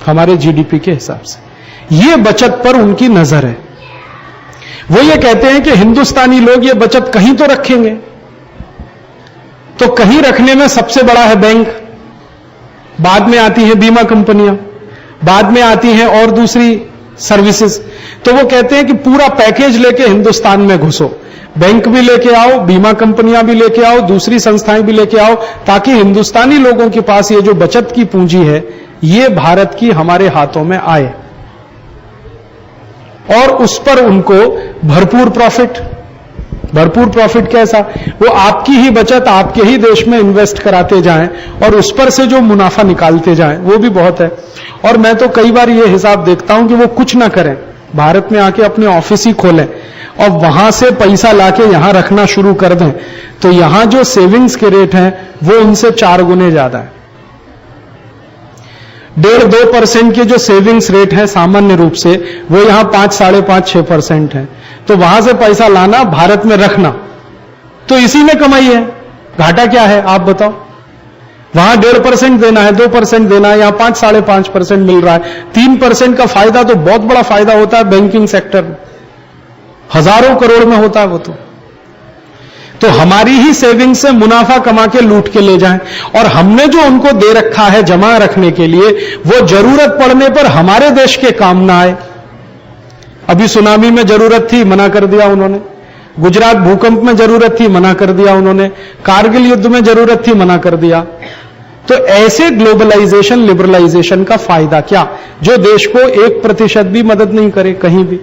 हमारे जीडीपी के हिसाब से। ये बचत पर उनकी नजर है। वो ये कहते हैं कि हिंदुस्तानी लोग ये बचत कहीं तो रखेंगे, तो कहीं रखने में सबसे बड़ा है बैंक, बाद में आती है बीमा कंपनियां, बाद में आती हैं और दूसरी सर्विसेज। तो वो कहते हैं कि पूरा पैकेज लेके हिंदुस्तान में घुसो, बैंक भी लेके आओ, बीमा कंपनियां भी लेके आओ, दूसरी संस्थाएं भी लेके आओ, ताकि हिंदुस्तानी लोगों के पास ये जो बचत की पूंजी है ये भारत की हमारे हाथों में आए और उस पर उनको भरपूर प्रॉफिट कैसा, वो आपकी ही बचत आपके ही देश में इन्वेस्ट कराते जाएं और उस पर से जो मुनाफा निकालते जाएं, वो भी बहुत है। और मैं तो कई बार ये हिसाब देखता हूं कि वो कुछ ना करें, भारत में आके अपने ऑफिस ही खोलें और वहां से पैसा लाके यहां रखना शुरू कर दें, तो यहां जो सेविंग्स के रेट हैं वो उनसे 4 गुने ज्यादा है। 1.5-2% के जो सेविंग्स रेट है सामान्य रूप से, वो यहां 5, 5.5, 6% है। तो वहां से पैसा लाना, भारत में रखना, तो इसी में कमाई है, घाटा क्या है आप बताओ। वहां 1.5% देना है, 2% देना है, यहां 5, 5.5% मिल रहा है। 3% का फायदा तो बहुत बड़ा फायदा होता है बैंकिंग सेक्टर में, हजारों करोड़ में होता है वो तो हमारी ही सेविंग से मुनाफा कमा के लूट के ले जाएं और हमने जो उनको दे रखा है जमा रखने के लिए, वो जरूरत पड़ने पर हमारे देश के काम ना आए। अभी सुनामी में जरूरत थी, मना कर दिया उन्होंने। गुजरात भूकंप में जरूरत थी, मना कर दिया उन्होंने। कारगिल युद्ध में जरूरत थी, मना कर दिया। तो ऐसे ग्लोबलाइजेशन, लिबरलाइजेशन का फायदा क्या, जो देश को 1% भी मदद नहीं करे कहीं भी।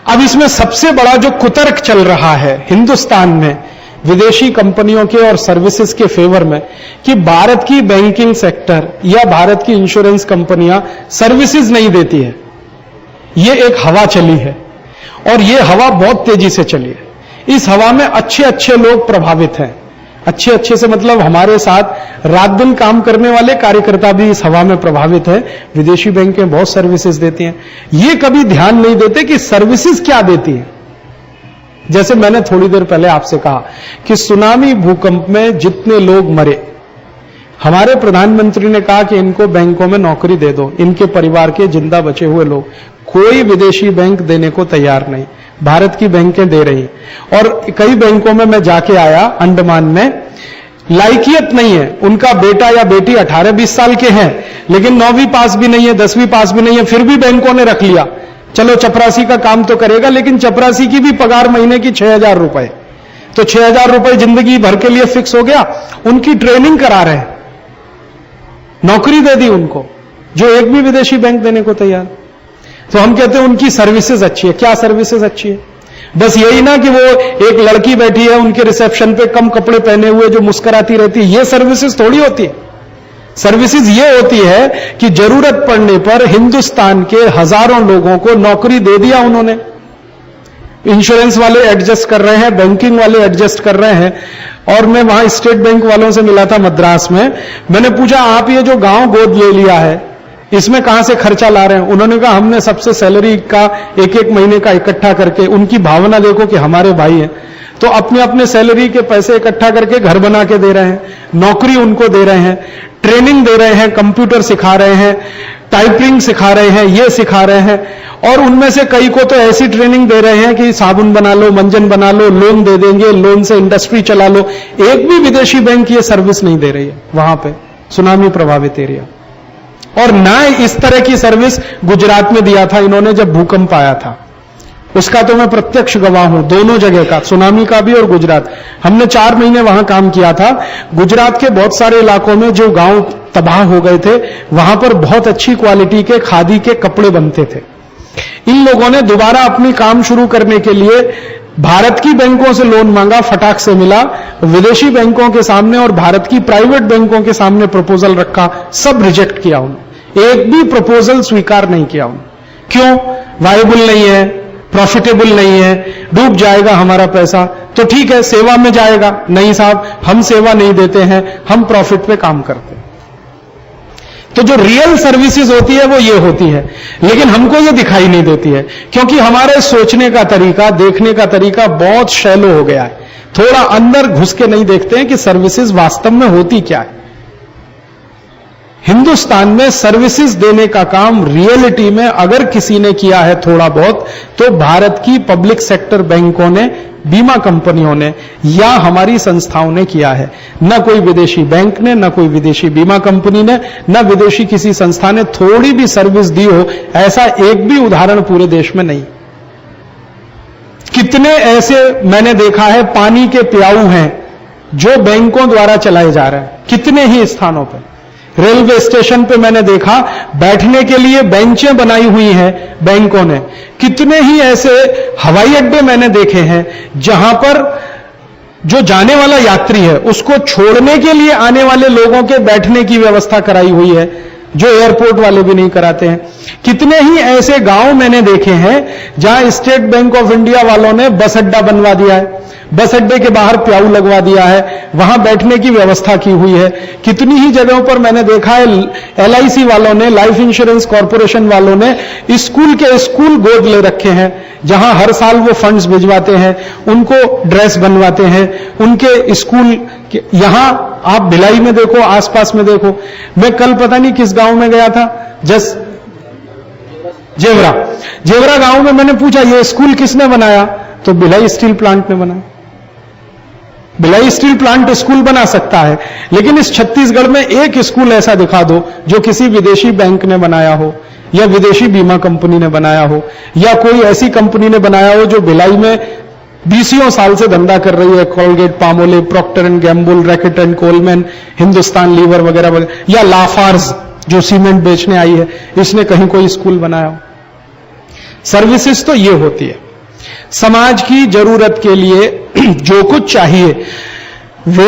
अब इसमें सबसे बड़ा जो कुतर्क चल रहा है हिंदुस्तान में विदेशी कंपनियों के और सर्विसेज के फेवर में, कि भारत की बैंकिंग सेक्टर या भारत की इंश्योरेंस कंपनियां सर्विसेज नहीं देती है। ये एक हवा चली है और ये हवा बहुत तेजी से चली है। इस हवा में अच्छे अच्छे लोग प्रभावित हैं। अच्छे अच्छे से मतलब हमारे साथ रात दिन काम करने वाले कार्यकर्ता भी इस हवा में प्रभावित है। विदेशी बैंकें बहुत सर्विसेज देती हैं, ये कभी ध्यान नहीं देते कि सर्विसेज क्या देती है। जैसे मैंने थोड़ी देर पहले आपसे कहा कि सुनामी भूकंप में जितने लोग मरे, हमारे प्रधानमंत्री ने कहा कि इनको बैंकों में नौकरी दे दो, इनके परिवार के जिंदा बचे हुए लोग। कोई विदेशी बैंक देने को तैयार नहीं, भारत की बैंकें दे रही। और कई बैंकों में मैं जाके आया, अंडमान में लायकियत नहीं है, उनका बेटा या बेटी 18-20 साल के हैं, लेकिन 9वीं पास भी नहीं है, 10वीं पास भी नहीं है, फिर भी बैंकों ने रख लिया। चलो चपरासी का काम तो करेगा, लेकिन चपरासी की भी पगार महीने की 6,000 रुपए, तो 6,000 रुपए जिंदगी भर के लिए फिक्स हो गया। उनकी ट्रेनिंग करा रहे हैं, नौकरी दे दी उनको, जो एक भी विदेशी बैंक देने को तैयार। तो हम कहते हैं उनकी सर्विसेज अच्छी है। क्या सर्विसेज अच्छी है? बस यही ना कि वो एक लड़की बैठी है उनके रिसेप्शन पे कम कपड़े पहने हुए जो मुस्कुराती रहती है, ये सर्विसेज थोड़ी होती है। सर्विसेज ये होती है कि जरूरत पड़ने पर हिंदुस्तान के हजारों लोगों को नौकरी दे दिया उन्होंने। इंश्योरेंस वाले एडजस्ट कर रहे हैं, बैंकिंग वाले एडजस्ट कर रहे हैं। और मैं वहां स्टेट बैंक वालों से मिला था मद्रास में, मैंने पूछा आप ये जो गांव गोद ले लिया है इसमें कहां से खर्चा ला रहे हैं? उन्होंने कहा हमने सबसे सैलरी का एक महीने का इकट्ठा करके, उनकी भावना देखो कि हमारे भाई हैं, तो अपने अपने सैलरी के पैसे इकट्ठा करके घर बना के दे रहे हैं, नौकरी उनको दे रहे हैं, ट्रेनिंग दे रहे हैं, कंप्यूटर सिखा रहे हैं, टाइपिंग सिखा रहे हैं, ये सिखा रहे हैं। और उनमें से कई को तो ऐसी ट्रेनिंग दे रहे हैं कि साबुन बना लो, मंजन बना लो, लोन दे देंगे, लोन से इंडस्ट्री चला लो। एक भी विदेशी बैंक ये सर्विस नहीं दे रही है वहां पे सुनामी प्रभावित एरिया। और ना इस तरह की सर्विस गुजरात में दिया था इन्होंने जब भूकंप आया था, उसका तो मैं प्रत्यक्ष गवाह हूं, दोनों जगह का, सुनामी का भी और गुजरात। हमने 4 महीने वहां काम किया था। गुजरात के बहुत सारे इलाकों में जो गांव तबाह हो गए थे, वहां पर बहुत अच्छी क्वालिटी के खादी के कपड़े बनते थे। इन लोगों ने दोबारा अपनी काम शुरू करने के लिए भारत की बैंकों से लोन मांगा, फटाक से मिला। विदेशी बैंकों के सामने और भारत की प्राइवेट बैंकों के सामने प्रपोजल रखा, सब रिजेक्ट किया उन्होंने, एक भी प्रपोजल स्वीकार नहीं किया उन्होंने। क्यों? वायबल नहीं है, प्रॉफिटेबल नहीं है, डूब जाएगा हमारा पैसा। तो ठीक है, सेवा में जाएगा। नहीं साहब, हम सेवा नहीं देते हैं, हम प्रॉफिट पे काम करते हैं। तो जो रियल सर्विसेज होती है वो ये होती है, लेकिन हमको ये दिखाई नहीं देती है, क्योंकि हमारे सोचने का तरीका, देखने का तरीका बहुत शैलो हो गया है। थोड़ा अंदर घुस के नहीं देखते हैं कि सर्विसेज वास्तव में होती क्या है। हिंदुस्तान में सर्विसेज देने का काम रियलिटी में अगर किसी ने किया है थोड़ा बहुत, तो भारत की पब्लिक सेक्टर बैंकों ने, बीमा कंपनियों ने या हमारी संस्थाओं ने किया है। न कोई विदेशी बैंक ने, न कोई विदेशी बीमा कंपनी ने, न विदेशी किसी संस्था ने थोड़ी भी सर्विस दी हो, ऐसा एक भी उदाहरण पूरे देश में नहीं। कितने ऐसे मैंने देखा है पानी के प्याऊ हैं जो बैंकों द्वारा चलाए जा रहे हैं, कितने ही स्थानों पर। रेलवे स्टेशन पे मैंने देखा बैठने के लिए बेंचें बनाई हुई हैं बैंकों ने। कितने ही ऐसे हवाई अड्डे मैंने देखे हैं जहां पर जो जाने वाला यात्री है उसको छोड़ने के लिए आने वाले लोगों के बैठने की व्यवस्था कराई हुई है, जो एयरपोर्ट वाले भी नहीं कराते हैं। कितने ही ऐसे गांव मैंने देखे हैं जहां स्टेट बैंक ऑफ इंडिया वालों ने बस अड्डा बनवा दिया है, बस अड्डे के बाहर प्याऊ लगवा दिया है, वहां बैठने की व्यवस्था की हुई है। कितनी ही जगहों पर मैंने देखा है LIC वालों ने, लाइफ इंश्योरेंस कॉर्पोरेशन वालों ने स्कूल के स्कूल गोद ले रखे हैं, जहां हर साल वो फंड्स भिजवाते हैं, उनको ड्रेस बनवाते हैं, उनके स्कूल यहां आप भिलाई में देखो, आसपास में देखो। मैं कल पता नहीं किस गांव में गया था, जेवरा गांव में मैंने पूछा ये स्कूल किसने बनाया, तो भिलाई स्टील प्लांट ने बनाया। भिलाई स्टील प्लांट स्कूल बना सकता है, लेकिन इस छत्तीसगढ़ में एक स्कूल ऐसा दिखा दो जो किसी विदेशी बैंक ने बनाया हो या विदेशी बीमा कंपनी ने बनाया हो या कोई ऐसी कंपनी ने बनाया हो जो भिलाई में 20 साल से धंधा कर रही है, Colgate, Palmolive, Procter and Gamble, Reckitt and Colman, Hindustan Lever वगैरह वगैरह, या लाफार्ज जो सीमेंट बेचने आई है, इसने कहीं कोई स्कूल बनाया हो। सर्विसेज तो ये होती है, समाज की जरूरत के लिए जो कुछ चाहिए वो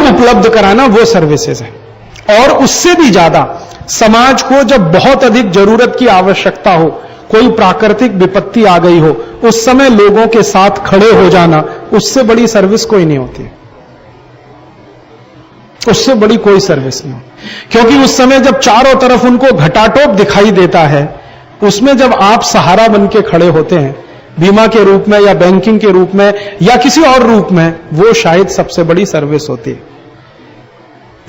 उपलब्ध कराना, वो सर्विसेज है। और उससे भी ज्यादा समाज को जब बहुत अधिक जरूरत की आवश्यकता हो, कोई प्राकृतिक विपत्ति आ गई हो, उस समय लोगों के साथ खड़े हो जाना, उससे बड़ी सर्विस कोई नहीं होती, उससे बड़ी कोई सर्विस नहीं होती। क्योंकि उस समय जब चारों तरफ उनको घटाटोप दिखाई देता है, उसमें जब आप सहारा बन के खड़े होते हैं, बीमा के रूप में या बैंकिंग के रूप में या किसी और रूप में, वो शायद सबसे बड़ी सर्विस होती है।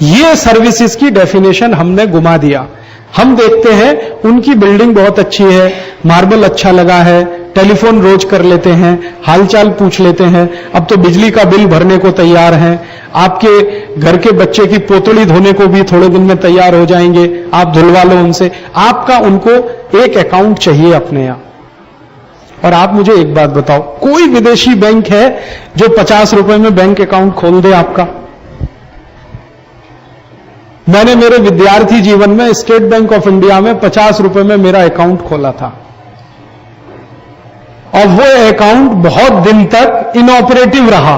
ये सर्विसेज की डेफिनेशन हमने गुमा दिया। हम देखते हैं उनकी बिल्डिंग बहुत अच्छी है, मार्बल अच्छा लगा है, टेलीफोन रोज कर लेते हैं, हालचाल पूछ लेते हैं, अब तो बिजली का बिल भरने को तैयार हैं, आपके घर के बच्चे की पोतड़ी धोने को भी थोड़े दिन में तैयार हो जाएंगे, आप धुलवा लो उनसे। आपका उनको एक अकाउंट चाहिए अपने यहां। और आप मुझे एक बात बताओ, कोई विदेशी बैंक है जो 50 रुपए में बैंक अकाउंट खोल दे आपका? मैंने मेरे विद्यार्थी जीवन में स्टेट बैंक ऑफ इंडिया में 50 रुपए में मेरा अकाउंट खोला था, और वो अकाउंट बहुत दिन तक इनऑपरेटिव रहा।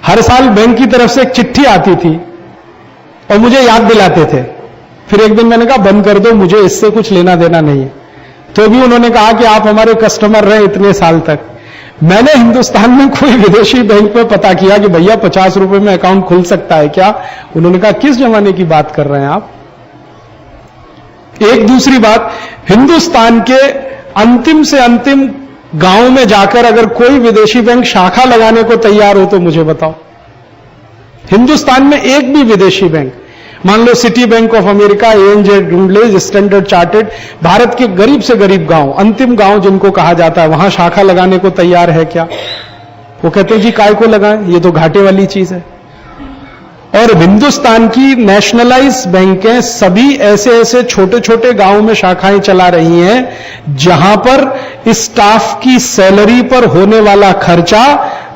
हर साल बैंक की तरफ से एक चिट्ठी आती थी और मुझे याद दिलाते थे। फिर एक दिन मैंने कहा बंद कर दो, मुझे इससे कुछ लेना देना नहीं है। तो भी उन्होंने कहा कि आप हमारे कस्टमर रहे इतने साल तक। मैंने हिंदुस्तान में कोई विदेशी बैंक में पता किया कि भैया 50 रुपए में अकाउंट खुल सकता है क्या? उन्होंने कहा किस जमाने की बात कर रहे हैं आप? एक दूसरी बात, हिंदुस्तान के अंतिम से अंतिम गांव में जाकर अगर कोई विदेशी बैंक शाखा लगाने को तैयार हो तो मुझे बताओ। हिंदुस्तान में एक भी विदेशी बैंक, मान लो city bank of America, ANZ, डुंडलेज, स्टैंडर्ड चार्टेड, भारत के गरीब से गरीब गांव, अंतिम गांव जिनको कहा जाता है, वहां शाखा लगाने को तैयार है क्या? वो कहते हैं जी काय को लगाएं, ये तो घाटे वाली चीज है। और हिंदुस्तान की नेशनलाइज बैंकें सभी ऐसे ऐसे छोटे छोटे गांवों में शाखाएं चला रही हैं जहां पर स्टाफ की सैलरी पर होने वाला खर्चा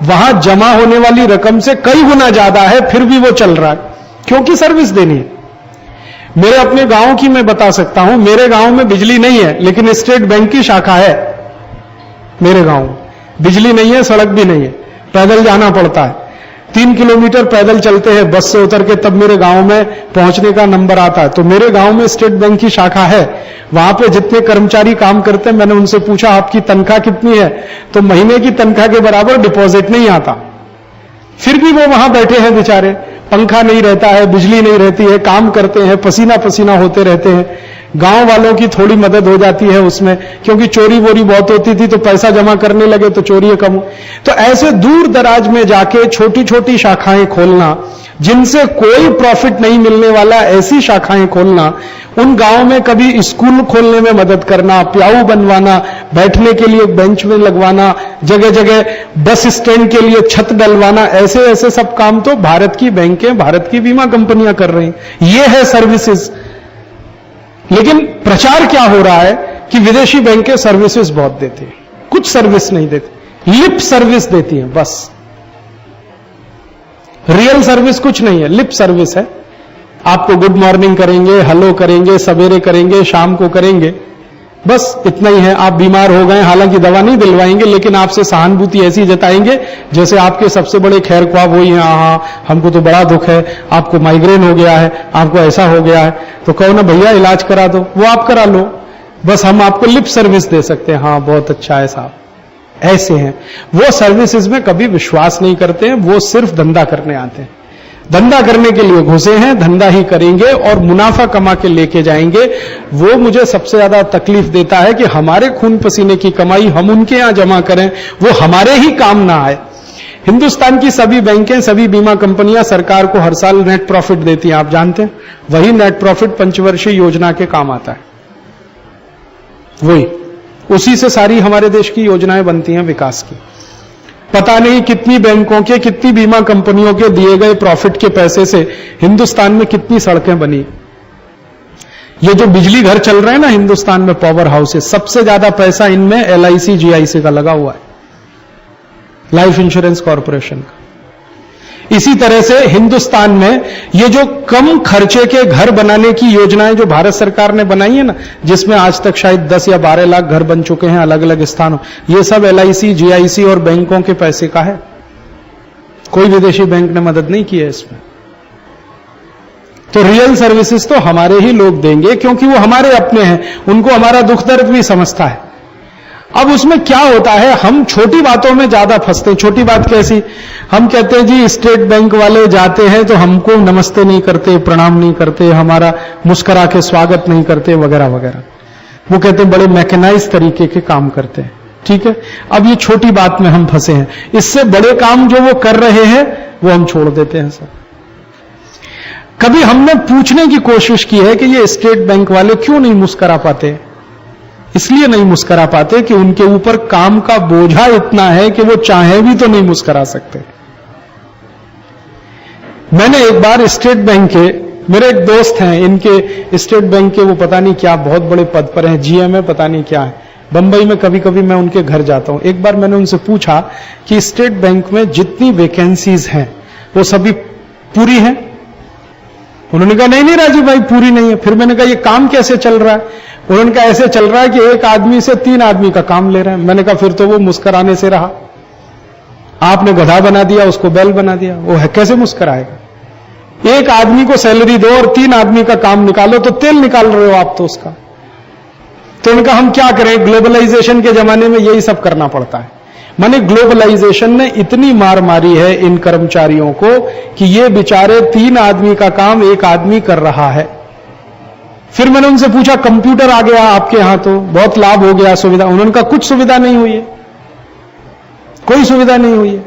वहां जमा होने वाली रकम से कई गुना ज्यादा है, फिर भी वो चल रहा है, क्योंकि सर्विस देनी है। मेरे अपने गांव की मैं बता सकता हूं, मेरे गांव में बिजली नहीं है लेकिन स्टेट बैंक की शाखा है। मेरे गांव में बिजली नहीं है, सड़क भी नहीं है, पैदल जाना पड़ता है, 3 किलोमीटर पैदल चलते हैं बस से उतर के, तब मेरे गांव में पहुंचने का नंबर आता है। तो मेरे गांव में स्टेट बैंक की शाखा है। वहां पे जितने कर्मचारी काम करते हैं, मैंने उनसे पूछा आपकी तनख्वाह कितनी है, तो महीने की तनख्वाह के बराबर डिपॉजिट नहीं आता। फिर भी वो वहां बैठे हैं बेचारे, पंखा नहीं रहता है, बिजली नहीं रहती है, काम करते हैं, पसीना पसीना होते रहते हैं। गांव वालों की थोड़ी मदद हो जाती है उसमें, क्योंकि चोरी वोरी बहुत होती थी तो पैसा जमा करने लगे तो चोरी कम हो। तो ऐसे दूर दराज में जाके छोटी छोटी शाखाएं खोलना, जिनसे कोई प्रॉफिट नहीं मिलने वाला, ऐसी शाखाएं खोलना, उन गांव में कभी स्कूल खोलने में मदद करना, प्याऊ बनवाना, बैठने के लिए बेंच में लगवाना, जगह जगह बस स्टैंड के लिए छत डलवाना, ऐसे ऐसे सब काम तो भारत की बैंकें, भारत की बीमा कंपनियां कर रही हैं। ये है सर्विसेज। लेकिन प्रचार क्या हो रहा है कि विदेशी बैंकें सर्विसेज बहुत देती हैं। कुछ सर्विस नहीं देती, लिप सर्विस देती हैं बस। रियल सर्विस कुछ नहीं है, लिप सर्विस है। आपको गुड मॉर्निंग करेंगे, हेलो करेंगे, सवेरे करेंगे, शाम को करेंगे, बस इतना ही है। आप बीमार हो गए, हालांकि दवा नहीं दिलवाएंगे, लेकिन आपसे सहानुभूति ऐसी जताएंगे जैसे आपके सबसे बड़े खैर ख्वाह वही हैं। हाँ, हमको तो बड़ा दुख है, आपको माइग्रेन हो गया है, आपको ऐसा हो गया है, तो कहो ना भैया इलाज करा दो, वो आप करा लो, बस हम आपको लिप सर्विस दे सकते हैं। हाँ बहुत अच्छा है साहब, ऐसे हैं वो। सर्विसेज में कभी विश्वास नहीं करते हैं, वो सिर्फ धंधा करने आते हैं। धंधा करने के लिए घुसे हैं, धंधा ही करेंगे और मुनाफा कमा के लेके जाएंगे। वो मुझे सबसे ज्यादा तकलीफ देता है कि हमारे खून पसीने की कमाई हम उनके यहां जमा करें, वो हमारे ही काम ना आए। हिंदुस्तान की सभी बैंकें, सभी बीमा कंपनियां सरकार को हर साल नेट प्रॉफिट देती हैं, आप जानते हैं। वही नेट प्रॉफिट पंचवर्षीय योजना के काम आता है, वही उसी से सारी हमारे देश की योजनाएं बनती हैं विकास की। पता नहीं कितनी बैंकों के, कितनी बीमा कंपनियों के दिए गए प्रॉफिट के पैसे से हिंदुस्तान में कितनी सड़कें बनी। ये जो बिजली घर चल रहे हैं ना हिंदुस्तान में, पावर हाउसेस, सबसे ज्यादा पैसा इनमें LIC GIC का लगा हुआ है, लाइफ इंश्योरेंस कॉर्पोरेशन का। इसी तरह से हिंदुस्तान में ये जो कम खर्चे के घर बनाने की योजनाएं जो भारत सरकार ने बनाई है ना, जिसमें आज तक शायद 10 या 12 लाख घर बन चुके हैं अलग अलग स्थानों, ये सब LIC GIC और बैंकों के पैसे का है। कोई विदेशी बैंक ने मदद नहीं की है इसमें। तो रियल सर्विसेज तो हमारे ही लोग देंगे, क्योंकि वो हमारे अपने हैं, उनको हमारा दुख दर्द भी समझता है। अब उसमें क्या होता है, हम छोटी बातों में ज्यादा फंसते हैं। छोटी बात कैसी, हम कहते हैं जी स्टेट बैंक वाले जाते हैं तो हमको नमस्ते नहीं करते, प्रणाम नहीं करते, हमारा मुस्कुरा के स्वागत नहीं करते, वगैरह वगैरह। वो कहते हैं बड़े मैकेनाइज तरीके के काम करते हैं। ठीक है, अब ये छोटी बात में हम फंसे हैं। इससे बड़े काम जो वो कर रहे हैं वो हम छोड़ देते हैं सर। कभी हमने पूछने की कोशिश की है कि ये स्टेट बैंक वाले क्यों नहीं मुस्कुरा पाते? इसलिए नहीं मुस्कुरा पाते कि उनके ऊपर काम का बोझा इतना है कि वो चाहे भी तो नहीं मुस्कुरा सकते। मैंने एक बार स्टेट बैंक के, मेरे एक दोस्त हैं, इनके स्टेट बैंक के वो पता नहीं क्या बहुत बड़े पद पर हैं, GM है, पता नहीं क्या है, बंबई में कभी कभी मैं उनके घर जाता हूं। एक बार मैंने उनसे पूछा कि स्टेट बैंक में जितनी वैकेंसीज हैं वो सभी पूरी हैं? उन्होंने कहा नहीं नहीं राजीव भाई पूरी नहीं है। फिर मैंने कहा ये काम कैसे चल रहा है? उन्होंने कहा ऐसे चल रहा है कि एक आदमी से 3 आदमी का काम ले रहे हैं। मैंने कहा फिर तो वो मुस्कुराने से रहा, आपने गधा बना दिया, उसको बैल बना दिया, वो है कैसे मुस्कुराएगा? एक आदमी को सैलरी दो और 3 आदमी का काम निकालो तो तेल निकाल रहे हो आप तो उसका। तो उन्होंने कहा हम क्या करें, ग्लोबलाइजेशन के जमाने में यही सब करना पड़ता है। माने ग्लोबलाइजेशन ने इतनी मार मारी है इन कर्मचारियों को कि ये बेचारे 3 आदमी का काम एक आदमी कर रहा है। फिर मैंने उनसे पूछा कंप्यूटर आ गया आपके यहां तो बहुत लाभ हो गया, सुविधा? उन्होंने कहा कुछ सुविधा नहीं हुई है, कोई सुविधा नहीं हुई है,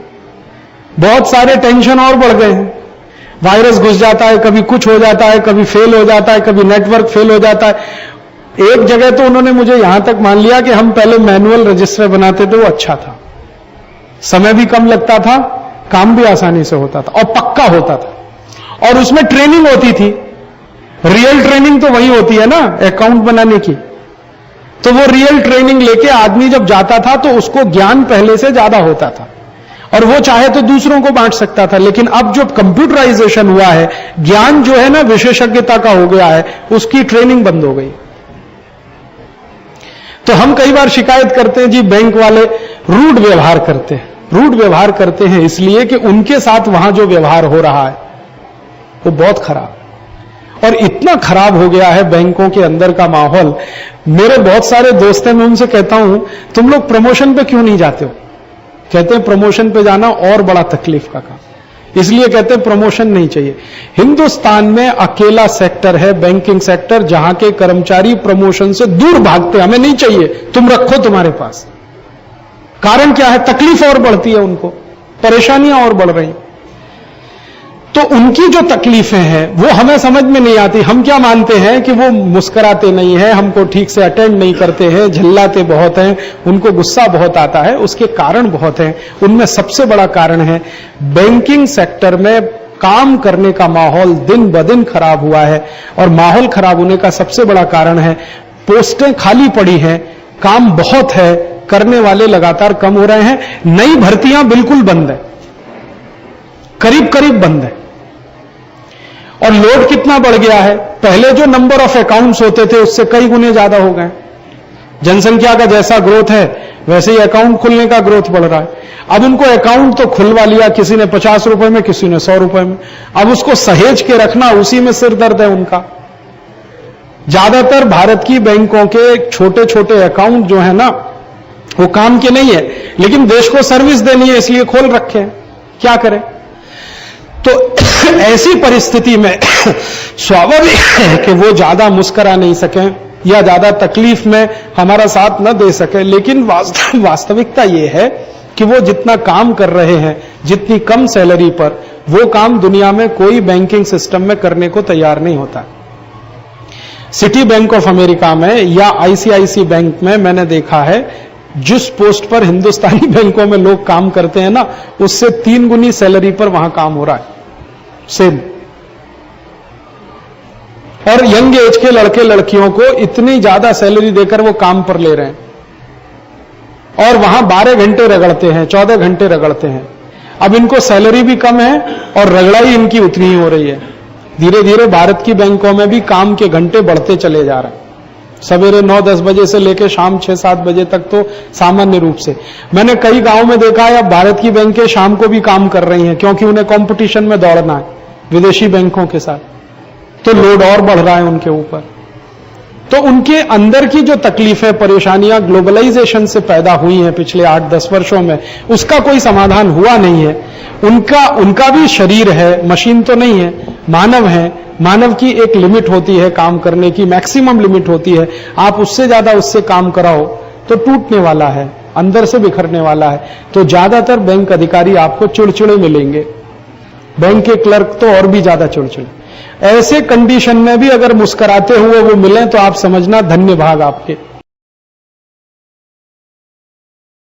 बहुत सारे टेंशन और बढ़ गए हैं। वायरस घुस जाता है, कभी कुछ हो जाता है, कभी फेल हो जाता है, कभी नेटवर्क फेल हो जाता है। एक जगह तो उन्होंने मुझे यहां तक मान लिया कि हम पहले मैनुअल रजिस्टर बनाते थे, वो अच्छा था, समय भी कम लगता था, काम भी आसानी से होता था और पक्का होता था, और उसमें ट्रेनिंग होती थी। रियल ट्रेनिंग तो वही होती है ना अकाउंट बनाने की। तो वो रियल ट्रेनिंग लेके आदमी जब जाता था तो उसको ज्ञान पहले से ज्यादा होता था और वो चाहे तो दूसरों को बांट सकता था। लेकिन अब जो कंप्यूटराइजेशन हुआ है, ज्ञान जो है ना विशेषज्ञता का हो गया है, उसकी ट्रेनिंग बंद हो गई। तो हम कई बार शिकायत करते हैं जी बैंक वाले रूड व्यवहार करते हैं। रूड व्यवहार करते हैं इसलिए कि उनके साथ वहां जो व्यवहार हो रहा है वो बहुत खराब, और इतना खराब हो गया है बैंकों के अंदर का माहौल। मेरे बहुत सारे दोस्त हैं, मैं उनसे कहता हूं तुम लोग प्रमोशन पे क्यों नहीं जाते हो? कहते हैं प्रमोशन पे जाना और बड़ा तकलीफ का काम। इसलिए कहते हैं प्रमोशन नहीं चाहिए। हिंदुस्तान में अकेला सेक्टर है बैंकिंग सेक्टर जहां के कर्मचारी प्रमोशन से दूर भागते, हमें नहीं चाहिए, तुम रखो तुम्हारे पास। कारण क्या है? तकलीफ और बढ़ती है, उनको परेशानियां और बढ़ रही। तो उनकी जो तकलीफें हैं वो हमें समझ में नहीं आती। हम क्या मानते हैं कि वो मुस्कुराते नहीं हैं, हमको ठीक से अटेंड नहीं करते हैं, झल्लाते बहुत हैं, उनको गुस्सा बहुत आता है। उसके कारण बहुत हैं। उनमें सबसे बड़ा कारण है बैंकिंग सेक्टर में काम करने का माहौल दिन ब दिन खराब हुआ है। और माहौल खराब होने का सबसे बड़ा कारण है पोस्टें खाली पड़ी हैं, काम बहुत है, करने वाले लगातार कम हो रहे हैं, नई भर्तियां बिल्कुल बंद है, करीब करीब बंद है। और लोड कितना बढ़ गया है? पहले जो नंबर ऑफ अकाउंट्स होते थे उससे कई गुने ज्यादा हो गए। जनसंख्या का जैसा ग्रोथ है वैसे ही अकाउंट खुलने का ग्रोथ बढ़ रहा है। अब उनको अकाउंट तो खुलवा लिया, किसी ने 50 रुपए में, किसी ने 100 रुपए में। अब उसको सहेज के रखना, उसी में सिर दर्द है उनका। ज्यादातर भारत की बैंकों के छोटे छोटे अकाउंट जो है ना वो काम के नहीं है, लेकिन देश को सर्विस देनी है इसलिए खोल रखे हैं। क्या करें? तो ऐसी परिस्थिति में स्वाभाविक है कि वो ज्यादा मुस्कुरा नहीं सकें या ज्यादा तकलीफ में हमारा साथ न दे सके। लेकिन वास्तविकता ये है कि वो जितना काम कर रहे हैं, जितनी कम सैलरी पर, वो काम दुनिया में कोई बैंकिंग सिस्टम में करने को तैयार नहीं होता। सिटी बैंक ऑफ अमेरिका में या आईसीआईसी बैंक में मैंने देखा है जिस पोस्ट पर हिंदुस्तानी बैंकों में लोग काम करते हैं ना, उससे 3 गुनी सैलरी पर वहां काम हो रहा है, सेम। और यंग एज के लड़के लड़कियों को इतनी ज्यादा सैलरी देकर वो काम पर ले रहे हैं और वहां 12 घंटे रगड़ते हैं, 14 घंटे रगड़ते हैं। अब इनको सैलरी भी कम है और रगड़ाई इनकी उतनी ही हो रही है। धीरे धीरे भारत की बैंकों में भी काम के घंटे बढ़ते चले जा रहे हैं। सवेरे 9-10 बजे से लेकर शाम 6-7 बजे तक तो सामान्य रूप से। मैंने कई गांव में देखा है अब भारत की बैंकें शाम को भी काम कर रही हैं क्योंकि उन्हें कंपटीशन में दौड़ना है विदेशी बैंकों के साथ, तो लोड और बढ़ रहा है उनके ऊपर। तो उनके अंदर की जो तकलीफें, परेशानियां ग्लोबलाइजेशन से पैदा हुई हैं पिछले 8-10 वर्षों में, उसका कोई समाधान हुआ नहीं है। उनका भी शरीर है, मशीन तो नहीं है, मानव है। मानव की एक लिमिट होती है काम करने की, मैक्सिमम लिमिट होती है। आप उससे ज्यादा उससे काम कराओ तो टूटने वाला है, अंदर से बिखरने वाला है। तो ज्यादातर बैंक अधिकारी आपको चिड़चिड़े मिलेंगे, बैंक के क्लर्क तो और भी ज्यादा चिड़चिड़े। ऐसे कंडीशन में भी अगर मुस्कुराते हुए वो मिलें तो आप समझना धन्य भाग आपके।